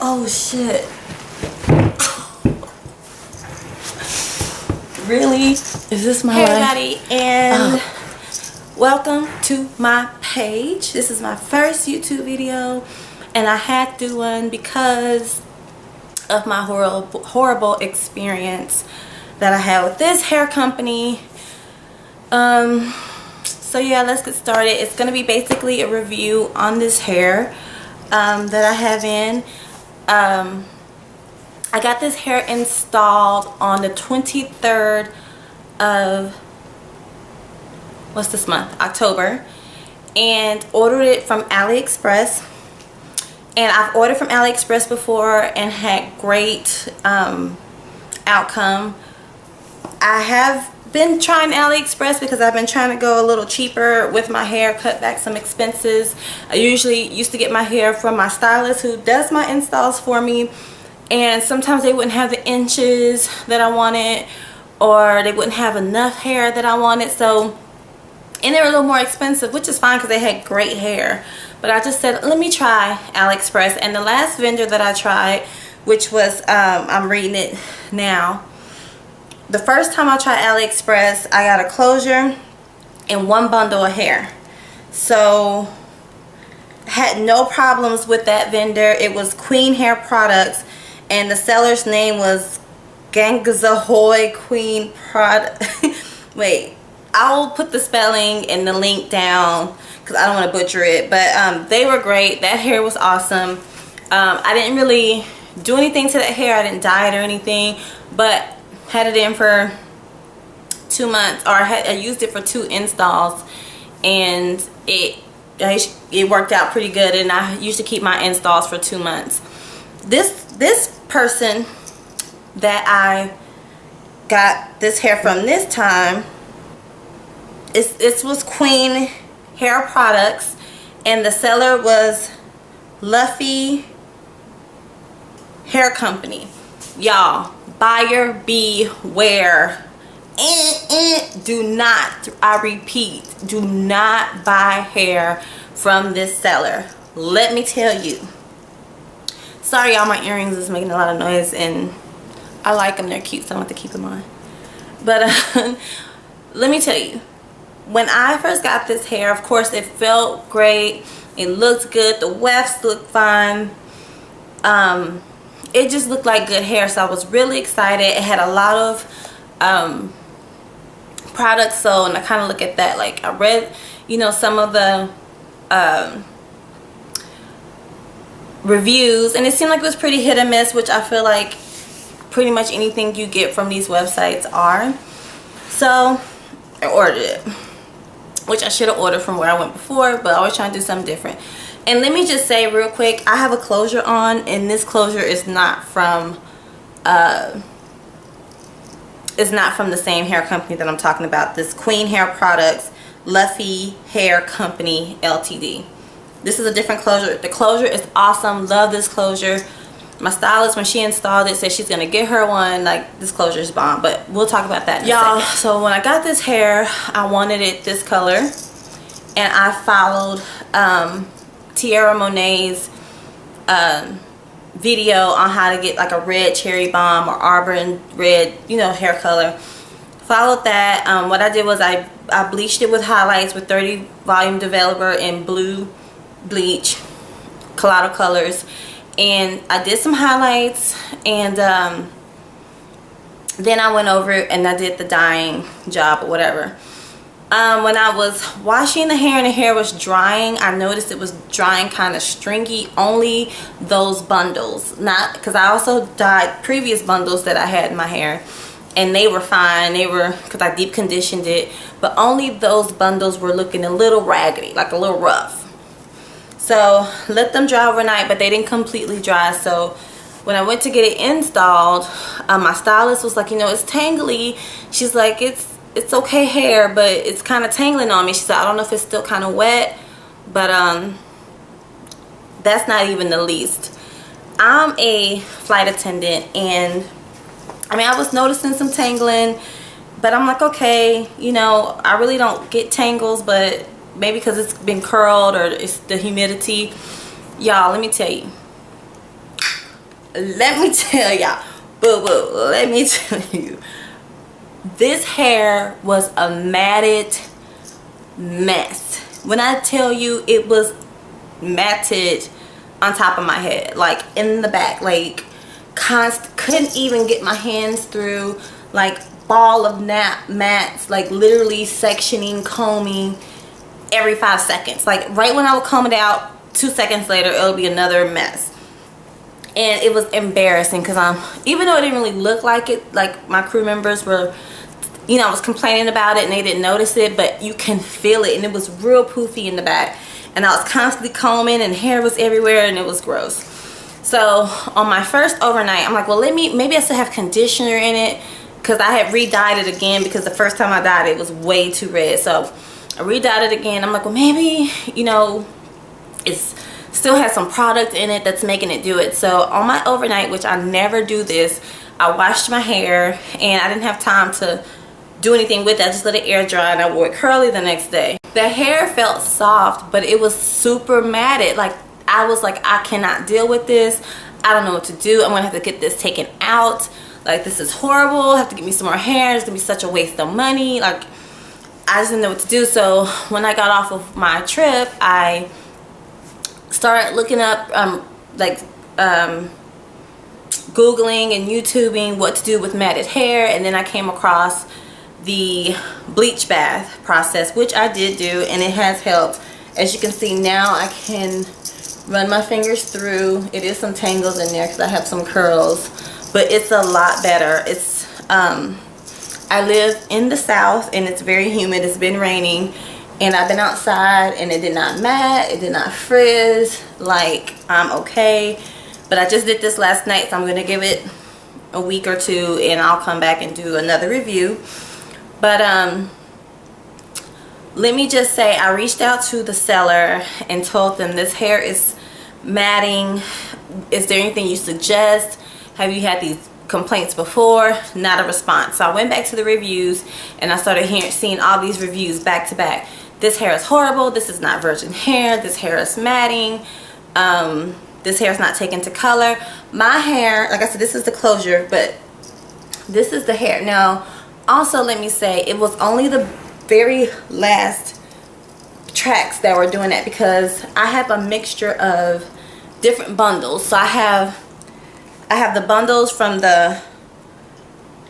Oh shit. Really? Is this my life? Hey everybody, and welcome to my page. This is my first YouTube video, and I had to do one because of my horrible experience that I had with this hair company. So yeah, let's get started. It's gonna be basically a review on this hair that I have in. I got this hair installed on the 23rd of, what's this month? October. And ordered it from Aliexpress. And I've ordered from Aliexpress before and had great outcome. I have been trying Aliexpress because I've been trying to go a little cheaper with my hair, cut back some expenses. I usually used to get my hair from my stylist who does my installs for me. And sometimes they wouldn't have the inches that I wanted, or they wouldn't have enough hair that I wanted. So, and they were a little more expensive, which is fine because they had great hair. But I just said, let me try Aliexpress. And the last vendor that I tried, which was, I'm reading it now. The first time I tried Aliexpress, I got a closure and one bundle of hair. So, had no problems with that vendor. It was Queen Hair Products. And the seller's name was Gangazahoy Queen Product. Wait, I'll put the spelling and the link down because I don't want to butcher it. But they were great. That hair was awesome. I didn't really do anything to that hair. I didn't dye it or anything. But had it in for 2 months. Or I used it for 2 installs. And it worked out pretty good. And I used to keep my installs for 2 months. This person that I got this hair from this time, it was Queen Hair Products, and the seller was Luffy Hair Company. Y'all, buyer beware. Do not, I repeat, do not buy hair from this seller. Let me tell you. Sorry y'all, my earrings is making a lot of noise and I like them, they're cute, so I want to keep them on. But let me tell you, when I first got this hair, of course it felt great, it looked good, the wefts looked fine. It just looked like good hair, so I was really excited. It had a lot of products, so, and I kind of look at that, like I read, you know, some of the reviews, and it seemed like it was pretty hit or miss, which I feel like pretty much anything you get from these websites are. So I ordered it, which I should have ordered from where I went before, but I was trying to do something different. And let me just say real quick, I have a closure on, and this closure is not from the same hair company that I'm talking about. This Queen Hair Products Luffy Hair Company Ltd. This is a different closure. The closure is awesome. Love this closure. My stylist, when she installed it, said she's going to get her one. Like, this closure is bomb. But we'll talk about that in a second. So when I got this hair, I wanted it this color. And I followed Tierra Monet's video on how to get like a red cherry bomb or arbor red, you know, hair color. Followed that. What I did was I bleached it with highlights with 30 volume developer in blue bleach, Collado colors, and I did some highlights, and then I went over and I did the dyeing job or whatever. When I was washing the hair and the hair was drying, I noticed it was drying kind of stringy. Only those bundles, not because I also dyed previous bundles that I had in my hair, and they were fine. They were, because I deep conditioned it, but only those bundles were looking a little raggedy, like a little rough. So let them dry overnight, but they didn't completely dry. So when I went to get it installed, my stylist was like, you know, it's tangly. She's like, it's okay hair, but it's kind of tangling on me. She said, I don't know if it's still kind of wet, but that's not even the least. I'm a flight attendant, and I mean, I was noticing some tangling, but I'm like, okay, you know, I really don't get tangles, but maybe because it's been curled or it's the humidity. Y'all, let me tell you, let me tell y'all, boo-boo, let me tell you, this hair was a matted mess. When I tell you, it was matted on top of my head, like in the back, like couldn't even get my hands through, like ball of mats, like literally sectioning, combing every 5 seconds. Like right when I would comb it out, 2 seconds later it'll be another mess. And it was embarrassing because even though it didn't really look like it, like my crew members were, you know, I was complaining about it and they didn't notice it, but you can feel it, and it was real poofy in the back. And I was constantly combing and hair was everywhere and it was gross. So on my first overnight, I'm like, well, maybe I still have conditioner in it, because I had re-dyed it again, because the first time I dyed it was way too red. So I re-dyed it again. I'm like, well, maybe, you know, it's still has some product in it that's making it do it. So on my overnight, which I never do this, I washed my hair and I didn't have time to do anything with it. I just let it air dry and I wore it curly the next day. The hair felt soft, but it was super matted. Like I was like, I cannot deal with this. I don't know what to do. I'm gonna have to get this taken out. Like, this is horrible. I have to get me some more hair. It's gonna be such a waste of money. Like, I just didn't know what to do. So when I got off of my trip, I started looking up Googling and YouTubing what to do with matted hair, and then I came across the bleach bath process, which I did do, and it has helped. As you can see now, I can run my fingers through. It is some tangles in there because I have some curls, but it's a lot better. It's I live in the South and it's very humid. It's been raining and I've been outside and it did not mat, it did not frizz. Like, I'm okay. But I just did this last night, so I'm gonna give it a week or two and I'll come back and do another review. But let me just say, I reached out to the seller and told them this hair is matting. Is there anything you suggest? Have you had these complaints before? Not a response. So I went back to the reviews and I started seeing all these reviews back to back. This hair is horrible. This is not virgin hair. This hair is matting. This hair is not taken to color. My hair, like I said, this is the closure, but this is the hair. Now, also let me say, it was only the very last tracks that were doing that, because I have a mixture of different bundles. So I have the bundles from the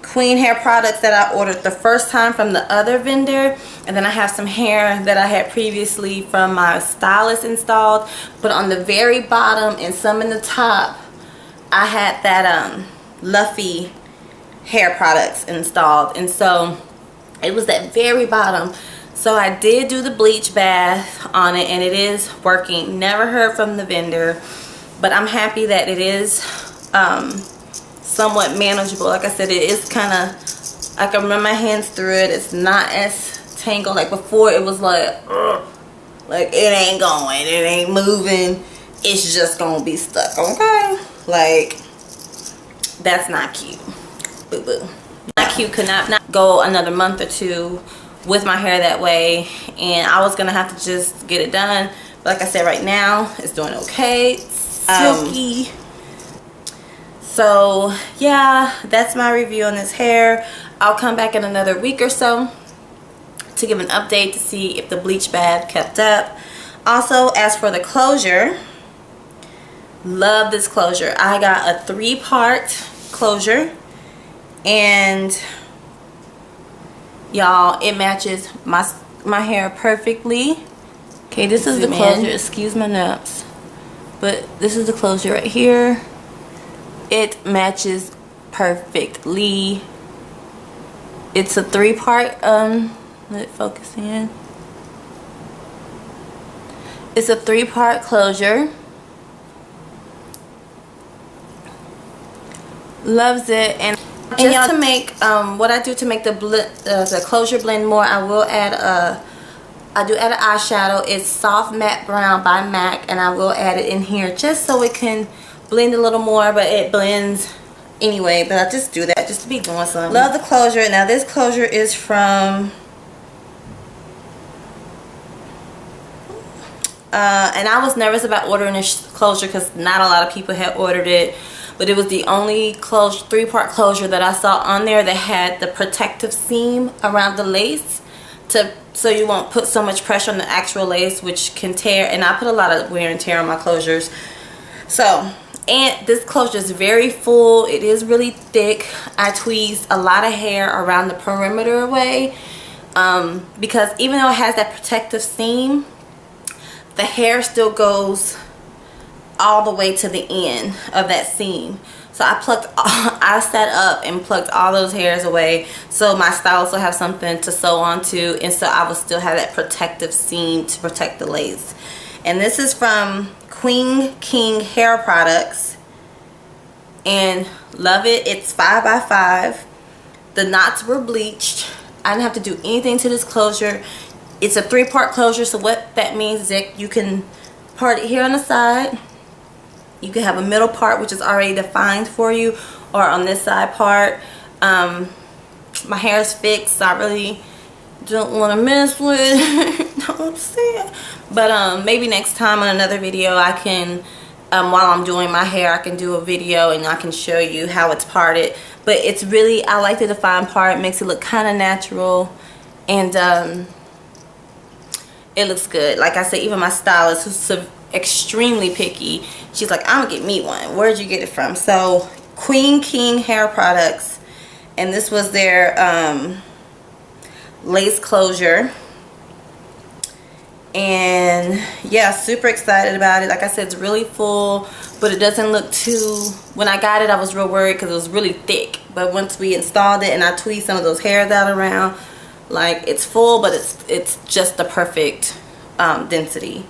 Queen hair products that I ordered the first time from the other vendor, and then I have some hair that I had previously from my stylist installed. But on the very bottom and some in the top, I had that Luffy hair products installed, and so it was that very bottom. So I did do the bleach bath on it and it is working. Never heard from the vendor, but I'm happy that it is somewhat manageable. Like I said, it is kind of, I can run my hands through it. It's not as tangled. Like before, it was like, ugh, like it ain't going, it ain't moving, it's just gonna be stuck. Okay, like that's not cute. Boo boo. Not cute. Could not go another month or two with my hair that way, and I was gonna have to just get it done. But like I said, right now it's doing okay. Silky. So yeah, that's my review on this hair. I'll come back in another week or so to give an update to see if the bleach bath kept up. Also, as for the closure, love this closure. I got a 3-part closure, and y'all, it matches my hair perfectly. Okay, this is the closure. Excuse my naps, but this is the closure right here. It matches perfectly. It's a 3-part, let it focus in. It's a 3-part closure. Loves it. And just to make what I do to make the closure blend more, I will add I do add an eyeshadow. It's Soft Matte Brown by MAC, and I will add it in here just so it can blend a little more, but it blends anyway. But I just do that just to be doing something. Love the closure. Now this closure is from and I was nervous about ordering this closure because not a lot of people had ordered it, but it was the only three-part closure that I saw on there that had the protective seam around the lace so you won't put so much pressure on the actual lace, which can tear. And I put a lot of wear and tear on my closures. So, and this closure is very full. It is really thick. I tweezed a lot of hair around the perimeter away because even though it has that protective seam, the hair still goes all the way to the end of that seam. So I sat up and plucked all those hairs away so my stylist will have something to sew onto, and so I will still have that protective seam to protect the lace. And this is from Queen King Hair Products, and love it. It's 5x5. The knots were bleached. I didn't have to do anything to this closure. It's a three-part closure, so what that means is that you can part it here on the side. You can have a middle part which is already defined for you, or on this side part. My hair is fixed, so I really don't want to mess with it. Don't say it. But maybe next time on another video I can, while I'm doing my hair, I can do a video and I can show you how it's parted. But it's really, I like the defined part. It makes it look kind of natural, and it looks good. Like I said, even my stylist, who's extremely picky, she's like, I'm gonna get me one. Where'd you get it from? So Queen King Hair Products, and this was their lace closure. And yeah, super excited about it. Like I said, it's really full, but it doesn't look too, when I got it I was real worried because it was really thick, but once we installed it and I tweezed some of those hairs out around, like, it's full, but it's just the perfect density.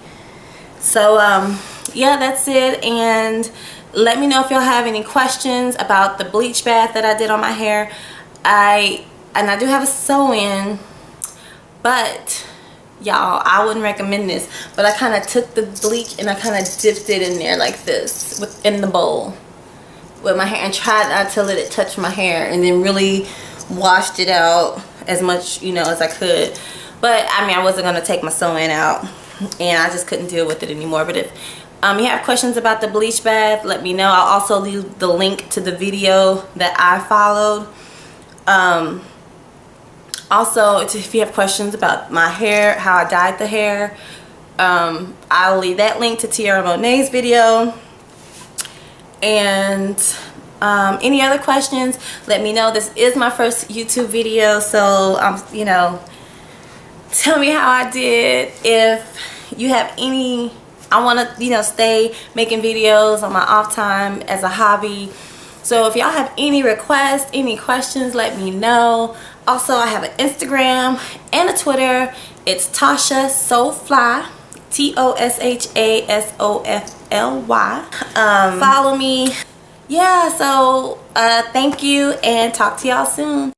So yeah, that's it. And let me know if y'all have any questions about the bleach bath that I did on my hair. I do have a sew-in, but y'all, I wouldn't recommend this. But I kind of took the bleach and I kind of dipped it in there like this in the bowl with my hair, and tried not to let it touch my hair, and then really washed it out as much, you know, as I could. But I mean, I wasn't gonna take my sew-in out, and I just couldn't deal with it anymore. But if you have questions about the bleach bath, let me know. I'll also leave the link to the video that I followed. Also, if you have questions about my hair, how I dyed the hair, I'll leave that link to Tiara Monet's video. And any other questions, let me know. This is my first YouTube video, so you know, tell me how I did. If you have any, I want to, you know, stay making videos on my off time as a hobby. So if y'all have any requests, any questions, let me know. Also, I have an Instagram and a Twitter. It's Tasha Sofly, TOSHASOFLY. Follow me. Yeah, so thank you, and talk to y'all soon.